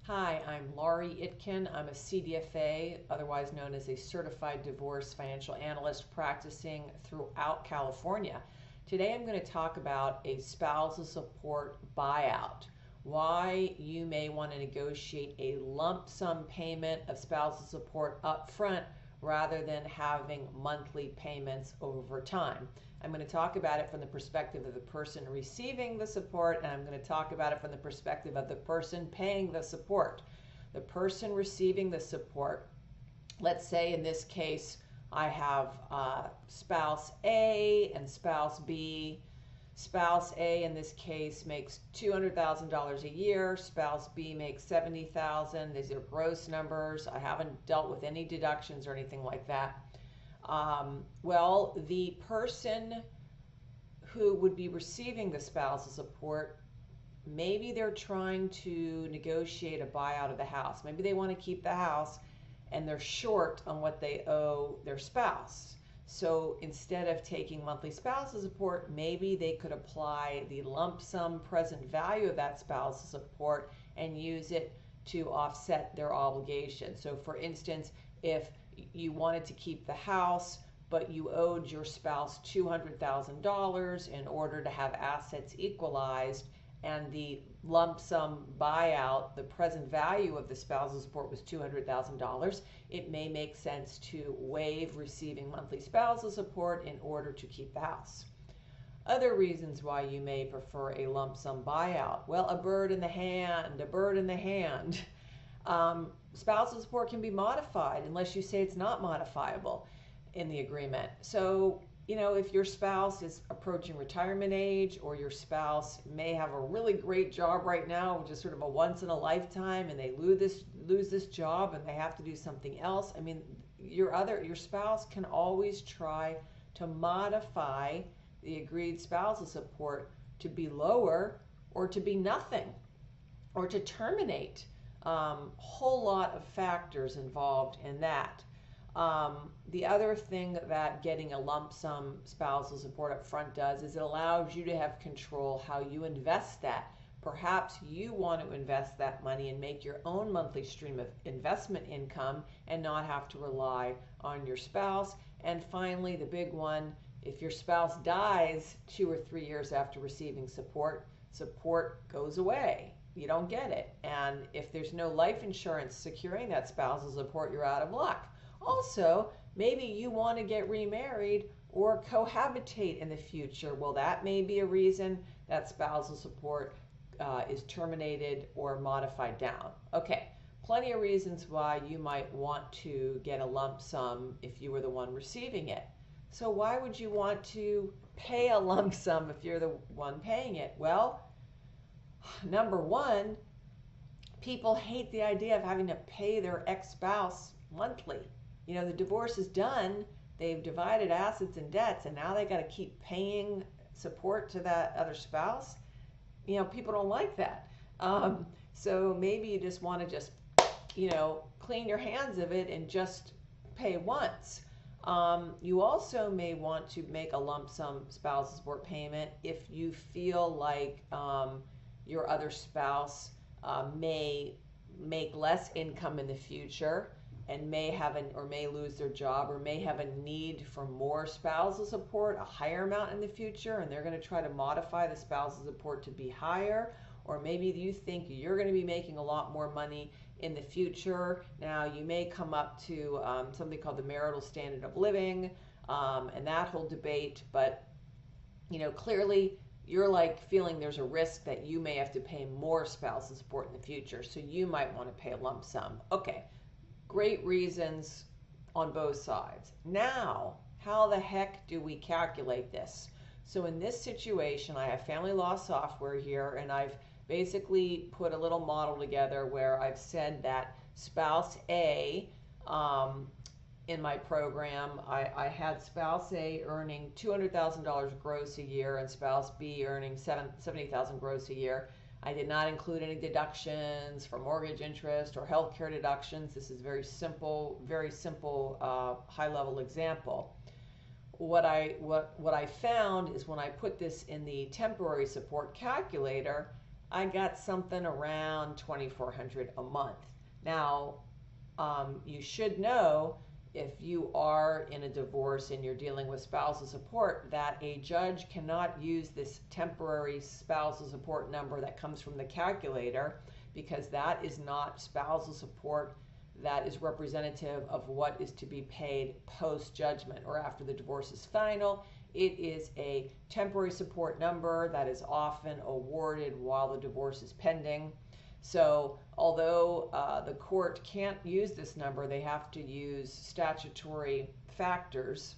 Hi, I'm Laurie Itkin. I'm a CDFA, otherwise known as a Certified Divorce Financial Analyst practicing throughout California. Today I'm going to talk about a spousal support buyout. Why you may want to negotiate a lump sum payment of spousal support up front rather than having monthly payments over time. I'm going to talk about it from the perspective of the person receiving the support, and I'm going to talk about it from the perspective of the person paying the support. The person receiving the support, let's say in this case, I have spouse A and spouse B. Spouse A in this case makes $200,000 a year. Spouse B makes $70,000. These are gross numbers. I haven't dealt with any deductions or anything like that. Well, the person who would be receiving the spousal support, maybe they're trying to negotiate a buyout of the house. Maybe they want to keep the house and they're short on what they owe their spouse. So instead of taking monthly spousal support, maybe they could apply the lump sum present value of that spousal support and use it to offset their obligation. So for instance, if you wanted to keep the house, but you owed your spouse $200,000 in order to have assets equalized, and the lump sum buyout, the present value of the spousal support was $200,000, it may make sense to waive receiving monthly spousal support in order to keep the house. Other reasons why you may prefer a lump sum buyout. Well, a bird in the hand, a bird in the hand. Spousal support can be modified unless you say it's not modifiable in the agreement. So, if your spouse is approaching retirement age, or your spouse may have a really great job right now, which is sort of a once in a lifetime, and they lose this job and they have to do something else. Your spouse can always try to modify the agreed spousal support to be lower or to be nothing or to terminate. Whole lot of factors involved in that. The other thing that getting a lump sum spousal support up front does is it allows you to have control how you invest that. Perhaps you want to invest that money and make your own monthly stream of investment income and not have to rely on your spouse. And finally, the big one, if your spouse dies 2 or 3 years after receiving support goes away. You don't get it. And if there's no life insurance securing that spousal support, you're out of luck. Also, maybe you want to get remarried or cohabitate in the future. Well, that may be a reason that spousal support is terminated or modified down. Okay, plenty of reasons why you might want to get a lump sum if you were the one receiving it. So why would you want to pay a lump sum if you're the one paying it? Well, number one, people hate the idea of having to pay their ex-spouse monthly. The divorce is done, they've divided assets and debts, and now they got to keep paying support to that other spouse. People don't like that. So maybe you just want to clean your hands of it and just pay once. You also may want to make a lump sum spousal support payment if you feel like your other spouse may make less income in the future and may lose their job, or may have a need for more spousal support, a higher amount in the future, and they're going to try to modify the spousal support to be higher. Or maybe you think you're going to be making a lot more money in the future. Now, you may come up to something called the marital standard of living, and that whole debate, but clearly you're feeling there's a risk that you may have to pay more spousal support in the future, so you might want to pay a lump sum. Okay, great reasons on both sides. Now, how the heck do we calculate this? So in this situation, I have family law software here, and I've basically put a little model together where I've said that spouse A, in my program, I had spouse A earning $200,000 gross a year and spouse B earning $70,000 gross a year. I did not include any deductions for mortgage interest or healthcare deductions. This is very simple, high-level example. What I found is when I put this in the temporary support calculator, I got something around $2,400 a month. Now, you should know, if you are in a divorce and you're dealing with spousal support, that a judge cannot use this temporary spousal support number that comes from the calculator, because that is not spousal support that is representative of what is to be paid post-judgment or after the divorce is final. It is a temporary support number that is often awarded while the divorce is pending. So although the court can't use this number, they have to use statutory factors.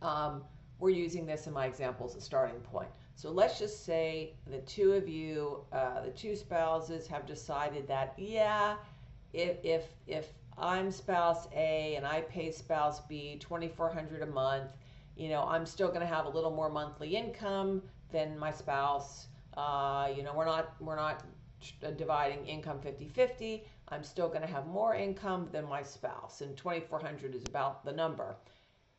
We're using this in my example as a starting point. So let's just say the two of you, the two spouses, have decided that, yeah, if I'm spouse A and I pay spouse B $2,400 a month, I'm still going to have a little more monthly income than my spouse. We're not dividing income 50-50. I'm still going to have more income than my spouse, and 2,400 is about the number.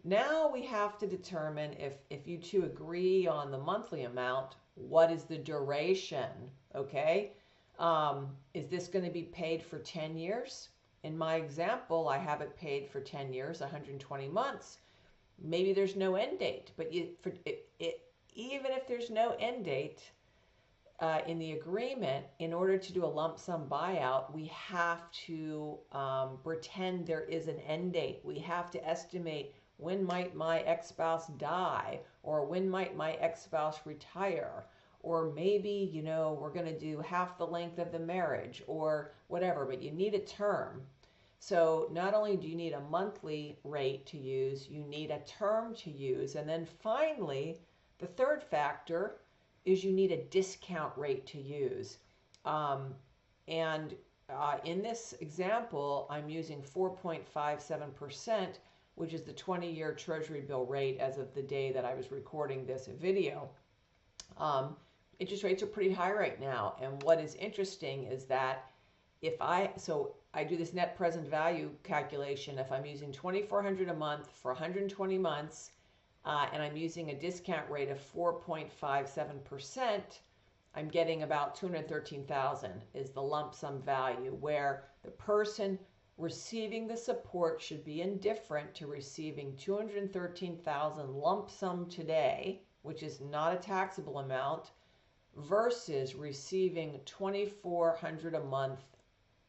Now we have to determine, if you two agree on the monthly amount, what is the duration, okay? Is this going to be paid for 10 years? In my example, I have it paid for 10 years, 120 months. Maybe there's no end date, but even if there's no end date in the agreement, in order to do a lump sum buyout, we have to pretend there is an end date. We have to estimate, when might my ex-spouse die, or when might my ex-spouse retire, or maybe, we're going to do half the length of the marriage, or whatever, but you need a term. So not only do you need a monthly rate to use, you need a term to use. And then finally, the third factor is you need a discount rate to use. In this example, I'm using 4.57%, which is the 20-year Treasury bill rate as of the day that I was recording this video. Interest rates are pretty high right now. And what is interesting is that I do this net present value calculation. If I'm using $2,400 a month for 120 months, and I'm using a discount rate of 4.57%, I'm getting about $213,000 is the lump sum value, where the person receiving the support should be indifferent to receiving $213,000 lump sum today, which is not a taxable amount, versus receiving $2,400 a month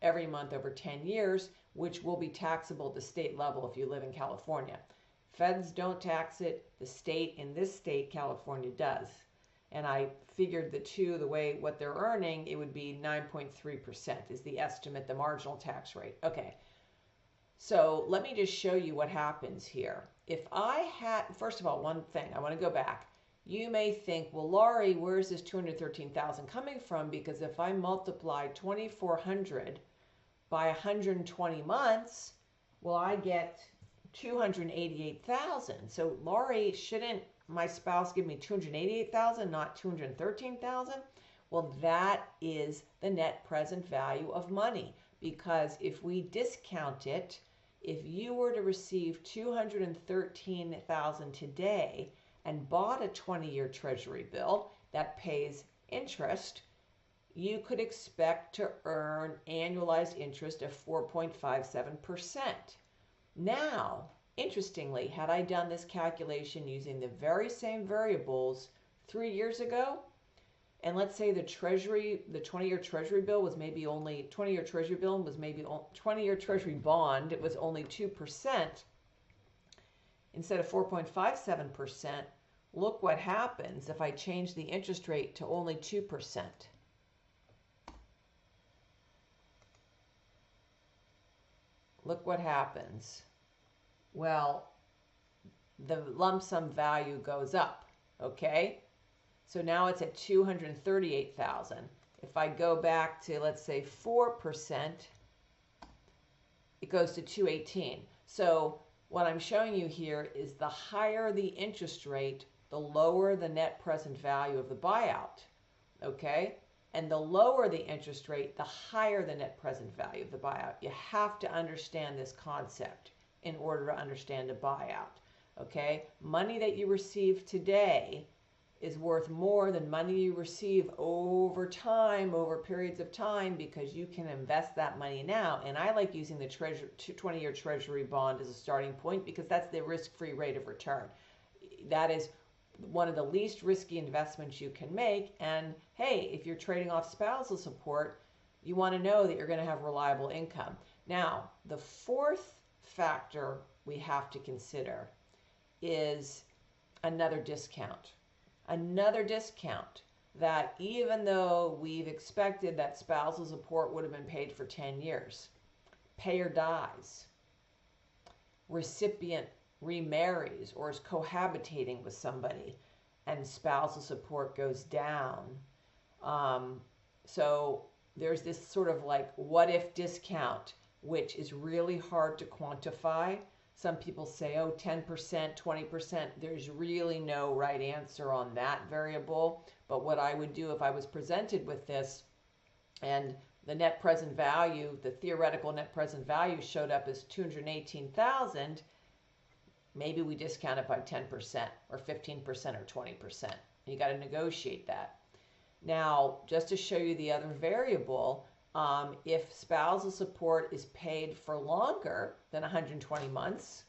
every month over 10 years, which will be taxable at the state level if you live in California. Feds don't tax it. The state, in this state, California, does. And I figured what they're earning, it would be 9.3% is the estimate, the marginal tax rate. Okay. So let me just show you what happens here. First of all, one thing, I want to go back. You may think, well, Laurie, where's this $213,000 coming from? Because if I multiply 2,400 by 120 months, well, I get $288,000. So, Laurie, shouldn't my spouse give me $288,000, not $213,000? Well, that is the net present value of money, because if we discount it, if you were to receive $213,000 today and bought a 20-year Treasury bill that pays interest, you could expect to earn annualized interest of 4.57%. Now, interestingly, had I done this calculation using the very same variables 3 years ago, and let's say the 20-year Treasury bill was maybe only, 20-year Treasury bill was maybe, 20-year Treasury bond, it was only 2%, instead of 4.57%, look what happens if I change the interest rate to only 2%. Look what happens. Well, the lump sum value goes up, okay? So now it's at $238,000. If I go back to, let's say, 4%, it goes to $218,000. So what I'm showing you here is the higher the interest rate, the lower the net present value of the buyout, okay? And the lower the interest rate, the higher the net present value of the buyout. You have to understand this concept in order to understand a buyout, okay? Money that you receive today is worth more than money you receive over time, over periods of time, because you can invest that money now. And I like using the 20-year Treasury bond as a starting point because that's the risk-free rate of return. That is one of the least risky investments you can make. And hey, if you're trading off spousal support, you want to know that you're going to have reliable income. Now, the fourth factor we have to consider is another discount. Another discount that even though we've expected that spousal support would have been paid for 10 years, payer dies, recipient remarries or is cohabitating with somebody, and spousal support goes down. So there's this sort of like what if discount, which is really hard to quantify. Some people say, oh, 10%, 20%. There's really no right answer on that variable. But what I would do if I was presented with this and the net present value, the theoretical net present value showed up as $218,000, maybe we discount it by 10% or 15% or 20%. You got to negotiate that. Now, just to show you the other variable, if spousal support is paid for longer than 120 months,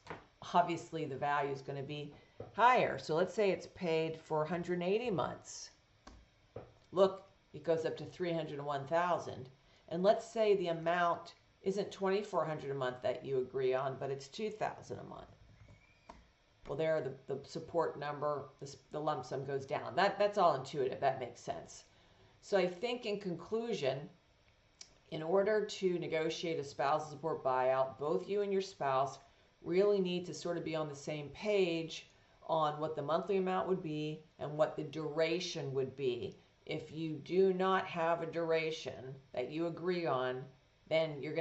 obviously the value is going to be higher. So let's say it's paid for 180 months. Look, it goes up to $301,000. And let's say the amount isn't $2,400 a month that you agree on, but it's $2,000 a month. Well, there the support number, the lump sum goes down. That's all intuitive. That makes sense. So I think in conclusion, in order to negotiate a spousal support buyout, both you and your spouse really need to sort of be on the same page on what the monthly amount would be and what the duration would be. If you do not have a duration that you agree on, then you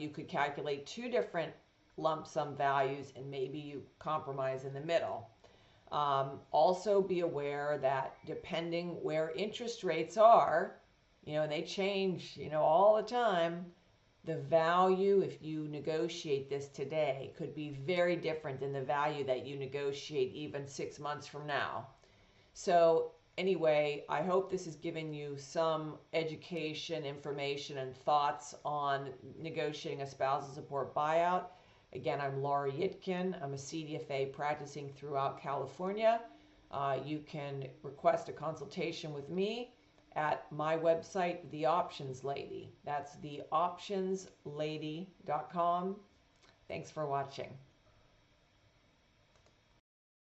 could calculate two different lump sum values and maybe you compromise in the middle. Also be aware that depending where interest rates are, and they change, all the time, the value, if you negotiate this today, could be very different than the value that you negotiate even 6 months from now. So anyway, I hope this has given you some education, information, and thoughts on negotiating a spousal support buyout. Again, I'm Laurie Yitkin. I'm a CDFA practicing throughout California. You can request a consultation with me at my website, The Options Lady. That's theoptionslady.com. Thanks for watching.